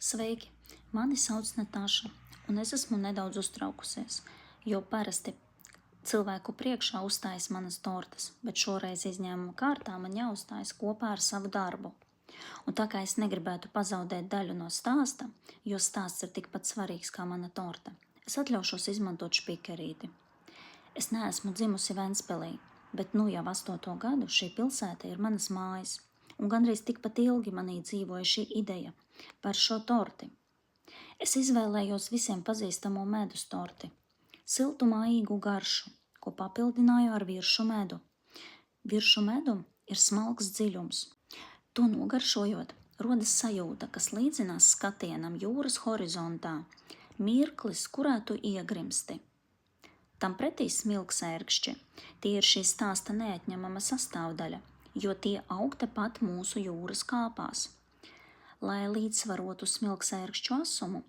Sveiki! Mani sauc Natāša, un es esmu nedaudz uztraukusies, jo parasti cilvēku priekšā uzstājas manas tortes, bet šoreiz izņēmuma kārtā man jāuzstājas kopā ar savu darbu. Un tā kā es negribētu pazaudēt daļu no stāsta, jo stāsts ir tikpat svarīgs kā mana torte, es atļaušos izmantot špikerīti. Es neesmu dzimusi Ventspilī, bet nu jau 8. gadu šī pilsēta ir manas mājas, un gandrīz tikpat ilgi manī dzīvoja šī ideja par šo torti. Es izvēlējos visiem pazīstamo medus torti, siltu mājīgu garšu, ko papildināju ar viršu medu. Viršu medum ir smalks dziļums. To nogaršojot, rodas sajūta, kas līdzinās skatienam jūras horizontā, mirklis, kurā tu iegrimsti. Tam pretī smilksērkšķi, tie ir šī stāsta neatņemama sastāvdaļa, jo tie aug tepat mūsu jūras kāpās. Lai līdzsvarotu smilksērkšķu asumu,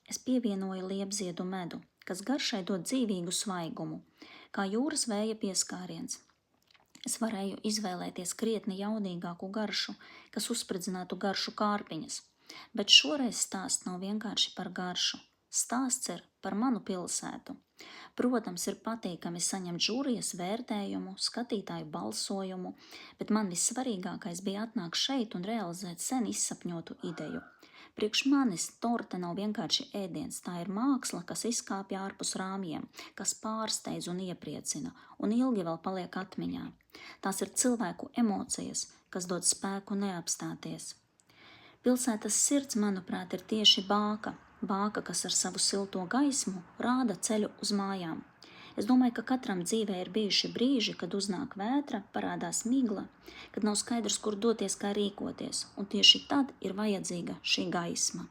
es pievienoju liepziedu medu, kas garšai dod dzīvīgu svaigumu, kā jūras vēja pieskāriens. Es varēju izvēlēties krietni jaudīgāku garšu, kas uzspridzinātu garšu kārpiņas, bet šoreiz stāsts nav vienkārši par garšu. Stāsts ir par manu pilsētu. Protams, ir patīkami saņemt žūrijas vērtējumu, skatītāju balsojumu, bet man vissvarīgākais bija atnākt šeit un realizēt sen izsapņotu ideju. Priekš manis torte nav vienkārši ēdiens, tā ir māksla, kas izkāpja ārpus rāmjiem, kas pārsteidz un iepriecina, un ilgi vēl paliek atmiņā. Tās ir cilvēku emocijas, kas dod spēku neapstāties. Pilsētas sirds, manuprāt, ir tieši bāka, kas ar savu silto gaismu rāda ceļu uz mājām. Es domāju, ka katram dzīvē ir bijuši brīži, kad uznāk vētra, parādās migla, kad nav skaidrs, kur doties, kā rīkoties, un tieši tad ir vajadzīga šī gaisma.